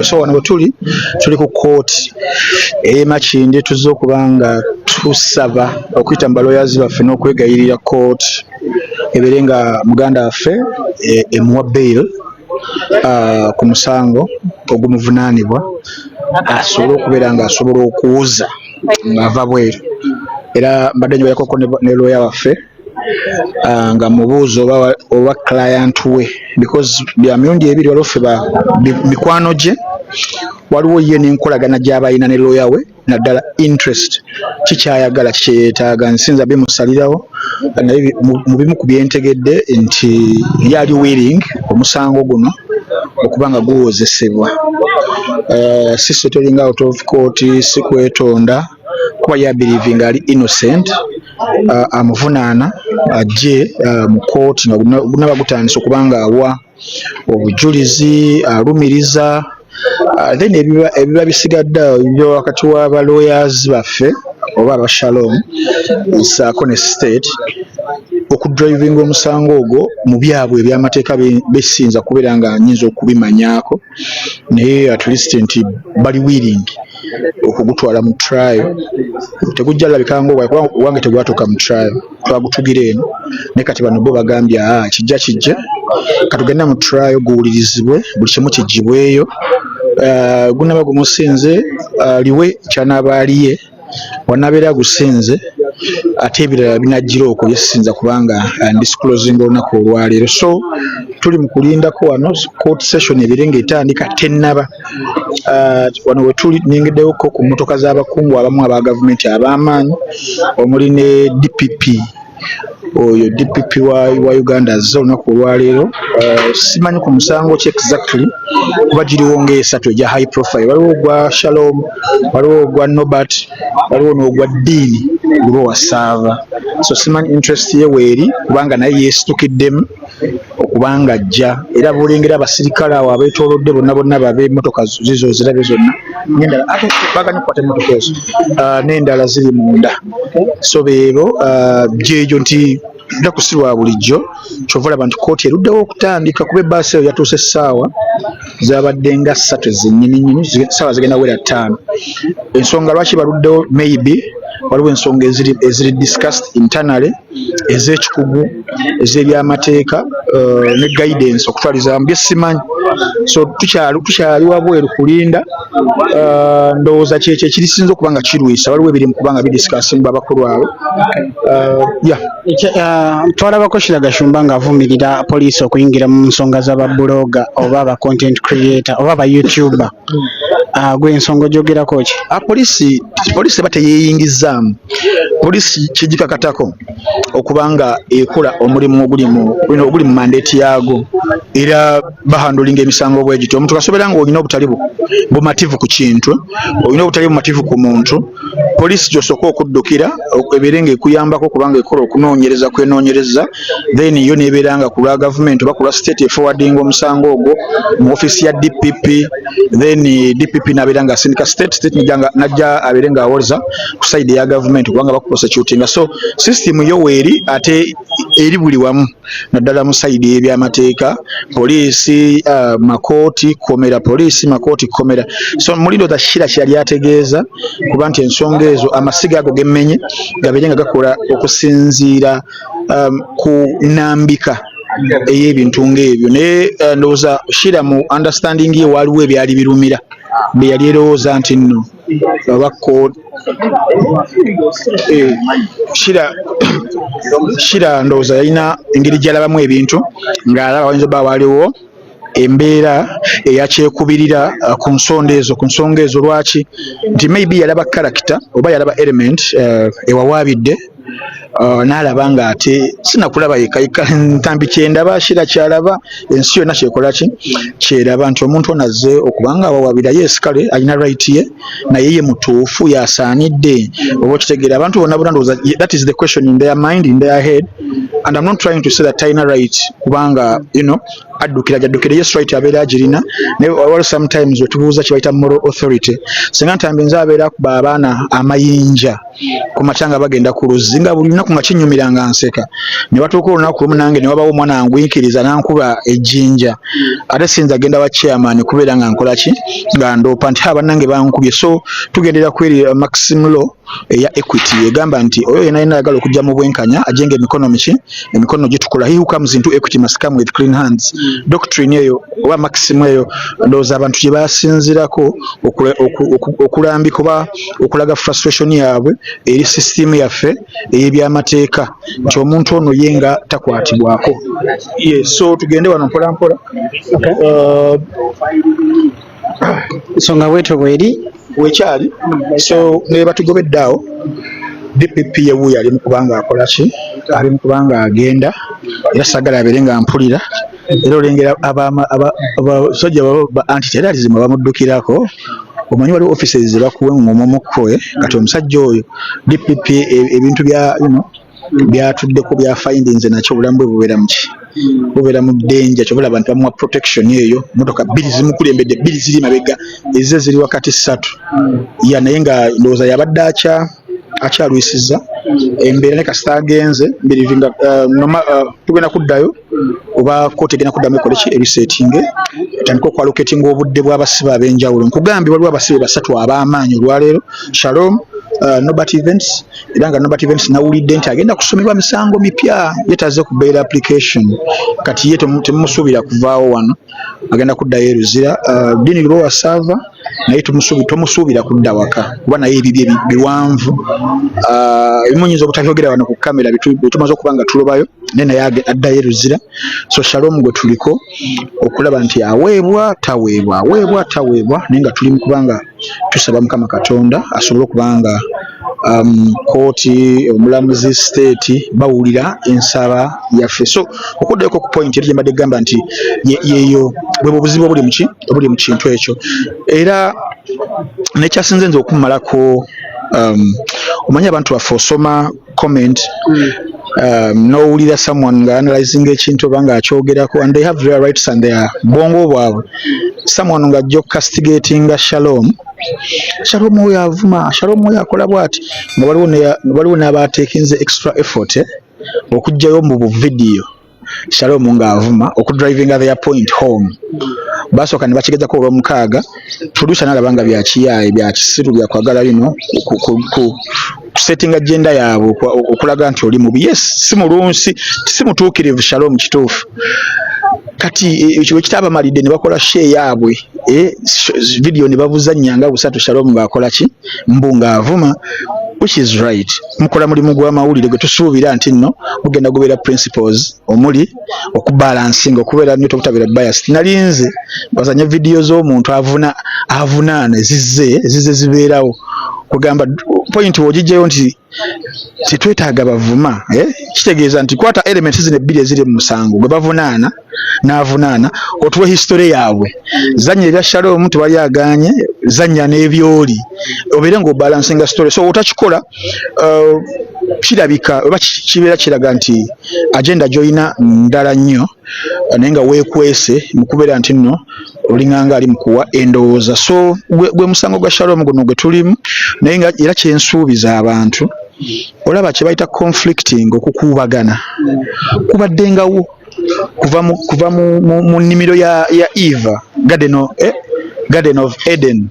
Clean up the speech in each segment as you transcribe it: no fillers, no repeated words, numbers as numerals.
so wano tuli ku court Makindye tuzze okubanga tusaba okuyita mu lawyers baffe n'okwegayirira court ebere nga muganda waffe emuwa bail ku musango ogumuvunaanibwa asobole okubeera nga asobola okuwuza ng'ava bweru. Era mbadde njogerako ne lawyer waffe nga mubuuza oba client we because bya mirundi ebiri waliwo ffe mikwano gye waliwo ye n'enkolagana gy'abalina ne lawyer we naddala interest kikyayagala kikyeyeetaaga nsinza bimusalirawo naye mu bimu ku byentegedde nti yali willing omusango guno okuba nga guwozesebwa. Si settling out of court, si kwetonda kuba yabilivinga ali innocent amuvunaana ajje mu court nga gunaba gutandisa okuba nga awa obujulizi alumiriza then ebiba bisigadde ebyo wakati w'aba lawyers baffe oba aba Shalom nsaako ne state okudrivinga omusango ogwo mu byabwe ebyamateeka besinza kubeera nga nyinza okubimanyaako naye at least nti bali willing okugutwala mu trial. Tegujja labika wange tegwatuuka mu trial twagutugira eno naye kati bano bo bagambye kijja katugenda mu trial guwulirizibwe buli kimu kijjibweyo gunaba gumusinze liwe kyanaaba aliye wanabeera gusinze ate ebirala binajjira okwo yesinza kubanga ndisclosing olunaku olwaleero. So tuli mu kulindako wano court session ebire ng'etandika tennaba. Wano we tuli ningeddeko ku mmotoka z'abakungu abamu aba gavumenti ab'amaanyi omuli ne DPP oyo DPP wa Uganda azze olunaku olwaleero. Simanyi ku musango ki exactly kuba giriwo ng'esatu egya high profile. Waliwo ogwa Shalom, waliwo ogwa Norbert, waliwo n'ogwa Dini gulwo wasaava. So simanyi interest ye weeri kubanga naye yeesitukiddemu okubanga ajja era bulengera abasirikale awo abeetoolodde bonna babe emmotoka zizo zirabe zonna n'endala ate baganya okukwata emmotoka ezo n'endala ziri munda. So beebo gyejo nti nda kusirwa bulijjo kyova olaba nti kooti eruddewo okutandika kuba ebbaasi eyo yatuuse essaawa zabadde nga 3 zennyininyini essaawa zigenda wera 5. Ensonga lwaki baluddewo maybe waliwo ensonga eziri discussed internally ez'ekikugu ez'ebyamateeka ne guidance okutwaliza mbye simanyi. So tukyali wabweru kulinda ndowooza kyekyo ekirisinza okuba nga kirwisa waliwo ebirimu kubanga bidiscussingwa abakulu abo. Twalabako Shira Gashumba ng'avumirira poliisi okuyingira mu nsonga z'ababuloga oba aba content creator oba aba YouTuber. Gwe ensonga ogyogerako ki? Poliisi eba teyeeyingizaamu. Poliisi kigikakatako okubanga ekola omulimu oguli mu mandate yaago era bahandulinga emisango bwegityo. Omuntu kasobera nga olina obutali bumativu ku kintu, olina obutali bumativu ku muntu, poliisi gy'osooka okuddukira ebeere ng'ekuyambako kubanga ekola okunoonyereza kwenoonyereza then yo neebeera nga ku lwa gavumenti oba ku lwa state eforwardinga omusango ogwo mu ofiisi ya DPP then DPP n'abeera nga asindika state najja abeere ng'awoleza ku side ya gavumenti kubanga bakuprosecutinga. So system yo weeri ate eri buli wamu naddala mu side y'ebyamateeka poliisi makooti komera poliisi makooti komera. So mulindo za Shira kyali ategeeza kuba nti ensonga ezo amasiga ago gemmenye gabeere nga gakola okusinziira ku nnambika ey'ebintu ng'ebyo naye ndowooza Shira mu understanding ye waliwo ebyali birumira bye yali erowooza nti nno Shira ndowooza yalina engeri gy'alabamu ebintu ng'alaba wayinza obba waliwo embeera eyakyekubirira ku nsonga ezo lwaki nti maybe yalaba character oba yalaba element ewawaabidde n'alaba nga ate sinakulaba yekayika ntambi kyendaba Shira kyalaba ensi yonna kyekola ki kyeraba nti omuntu ono azze okubanga awawaabira yes kale alina right ye naye ye mutuufu yasaanidde oba okitegeera abantu bonna ndowooza that is the question in their mind in their head and I'm not trying to say that talina right kubanga addukira yes right abeera agirina naye sometimes wetubuuza kyebayita moral authority singa ntambi nze abeera kuba abaana amayinja ku matanga bagenda ku luzzi zinga buli lunaku nga kinyumiranga nseka ne batuuka olunaku lumu nange ne wabawo omwana angwikiriza nankuba ejjinja ate sinza agenda wa chairman kubeera nga nkola ki nga ndoopa nti bannange bankubye so tugendera kweri maximum law eya equity egamba nti oyo yena ayagala okujja mu bwenkanya ajenga emikono gyetukola he who comes into equity must come with clean hands doctrine eyo oba maximum eyo ndowooza abantu gye basinzirako okulambika oba okulaga frustration yaabwe eri system yaffe ey'ebyamateeka nti omuntu ono ye nga takwatibwako so tugende wano mpola mpola nsonga bwetyo bweri wekyali so ne batugobedde awo DPP yewuuyo ali mu kubanga akola ki ali mu kubanga agenda era sagala abeere nga mpulira era olengera abasajja ba anti-terrorism bamuddukirako omanyi waliwo offices ze bakuwe ng'omumukkoe kati omusajja oyo DPP ebintu bya byatuddeko bya findings nakyo obulamu bwe bubeera mu danger kyobola abantu bamuwa protection eyo motoka bbiri zimukulembedde bbiri ziri mabega ezize ziri wakati 3 naye nga ndowooza yabadde akyalwisiza embeera ne kasita agenze mbirivinga tugenda kuddayo oba kooti egenda kuddamu ekole ki ebisetinge etandika okwaloketinga obudde bw'abasibe ab'enjawulo nkugambye waliwo abasibe 3 ab'amaanyi olwaleero Shalom Nobert Events era nga Nobert Events nawulidde nti agenda kusomebwa misango mipya yetaze ku bail application kati ye temumusuubira kuvaawo wano agenda kuddayo eruzira dini luwa sava naye tomusuubira kudda waka kuba naye ebibye biwanvu ebimunyinza obutabyogera wano ku kamera bitumaze okuba nga tulobayo naye naye addayo eruzira so Shalom gwe tuliko okulaba nti aweebwa taweebwa naye nga tuli mu kubanga tusaba Mukama Katonda asobole okubanga kooti omulamuzi state bawulira ensaba yaffe so okuddayoko ku point eri gyembadde gamba nti yeeyo bwe buzibu obuli mu kintu ekyo era nekyasinze nze okumalako omanyi abantu baffe osoma comment nowulira someone nga analyzing ekintu oba nga akyogerako and they have their rights and their bwongo bwabwe someone nga ajja okucastigatinga Shalom oyo avuma Shalom oyo akola bwati nga waliwo n'abateekinze extra effort okujjayo mu video Shalom nga avuma okudrivinga their point home basooka ne bakigezako olw'omukaaga producer n'alaba nga byakiyaaye byakisiru byakwagala bino kusettinga agenda yaabwe okulaga nti oli mubi yes si mulunsi si mutuukirivu Shalom kituufu kati ekyo ekitabamalidde ne bakola share yaabwe video ne babuzannyanga busatu Shalom ng'akola ki mbunga avuma which is right mukola mulimu gw'amawulire gwe tusuubira nti nno gugenda gubeera principles omuli okubalansinga okubeera nnyo tobutabeera bias nalinze bazanya video z'omuntu avunaana zize zibeerawo kugamba point wogijjayo nti titwetaaga bavuma kitegeeza nti kwata elements zino ebbiri eziri mu musango gwe bavunaana n'avunaana otuwe history yaabwe zanya ebya Shalom tewali aganye zanya n'ebyoli obeere ng'obalansinga story so otakikola kirabika oba kibeera kiraga nti agenda gy'olina ndala nnyo naye nga weekwese mu kubeera nti nno olinganga ali mu kuwa endowooza so gwe musango gwa Shalom guno gwe tulimu naye nga era kyensuubiza abantu olaba kye bayita conflicting okukuubagana kubaddengawo kuva mu nnimiro ya Eva Garden of Eden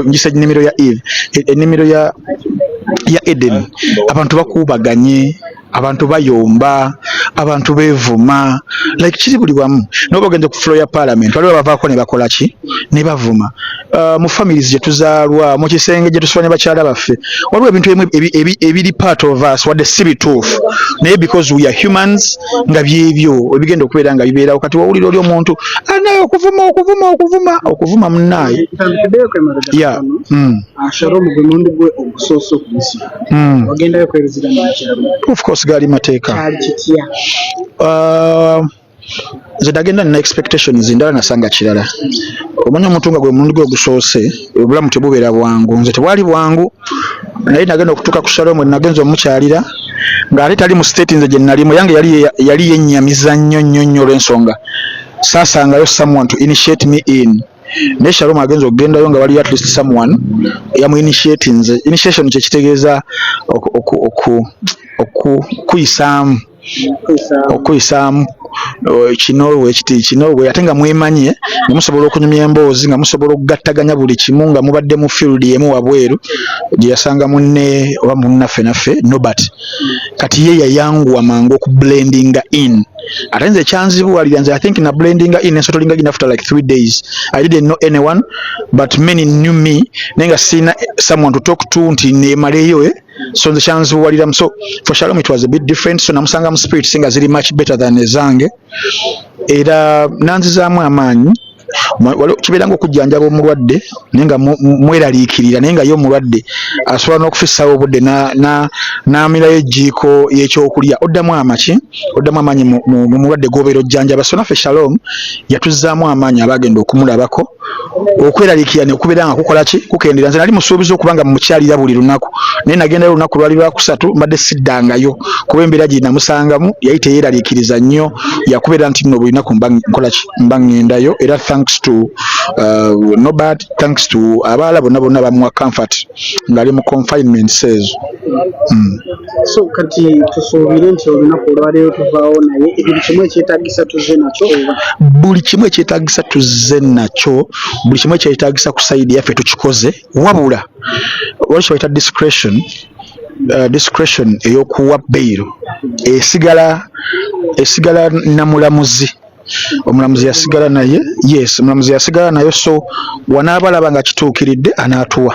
ngisa ennimiro ya Eve ennimiro ya Eden abantu bakuubaganye abantu bayomba abantu beevuma like kiri buli wamu noba ogenda ku floor ya parliament waliwo bavaako ne bakola ki ne bavuma mu families gye tuzaalwa mu kisenge gye tusoma ne bakyala baffe waliwo ebintu ebiri part of us wadde si bituufu naye because we are humans nga byebyo ebigenda okubeera nga bibeerawo kati wawulira oli omuntu anaye okuvuma munnaaye Shalom gwe mundu gwe ogusoose okuyisibwa ogendayo kweruzira n'akyalo of course gali mateeka kyali kitya nze nagenda nina expectations ndala nasanga kirala omanya omuntu nga gwe mundu gwe ogusoose obulamu tebubeera bwangu nze tebwali bwangu naye nagenda okutuuka ku Shalom nagenza omukyalira ng'ate tali mu state nze gye nalimu yange yali yennyamiza nnyo olw'ensonga saasangayo someone to initiate me in ne Shalom agenza okugendayo nga wali at least someone yamu initiation kye kitegeeza okuyisaamu kino ate nga mwemanye nga musobola okunyumya emboozi nga musobola okugattaganya buli kimu nga mubadde mu field yemu wabweru gye yasanga munne oba munnaffe naffe Norbert kati ye yayanguwa mangu okublendinga in ate nze ekyanzibuwalira nze I think na blendinga in ensotolinga in after like 3 days I didn't know anyone but many knew me nenga sina someone to talk to nti nemaleyo so nze kyanzibuwalira so for Shalom it was a bit different so namusanga mu spirit singa ziri much better than ezange era nanzizaamu amaanyi kibeera nga okujjanjaba omulwadde naye nga mweraliikirira naye nga ye omulwadde asobola n'okufissawo obudde n'amirayo ejjiiko y'ekyokulya oddamu amaanyi mu mulwadde gw'obeera ojjanjaba so naffe Shalom yatuzzaamu amaanyi abaagenda okumulabako okweraliikirira ne kubeera nga kukola ki kukendera nze nali musuubiza okuba nga mukyalira buli lunaku naye nagendayo olunaku lwali lwakusatu mbadde siddangayo kuba embeera gye namusangamu yali teyeeraliikiriza nnyo yakubeera nti nno buli lunaku mba ŋŋendayo era thanks to Norbert thanks to abaala bonna bamuwa comfort ng'ali mu confinement says so kati tusuubire nti olunaku olwaleero tuvaawo naye buli kimu ekyetaagisa tuzze nakyo buli kimu ekyetaagisa tuzze nakyo buli kimu ekyetaagisa ku sayidi yaffe tukikoze wabula wali kye bayita discretion ey'okuwa bail esigala namulamuzi omulamuzi yasigala naye omulamuzi yasigala nayo so wanaabalaba nga kituukiridde anaatuwa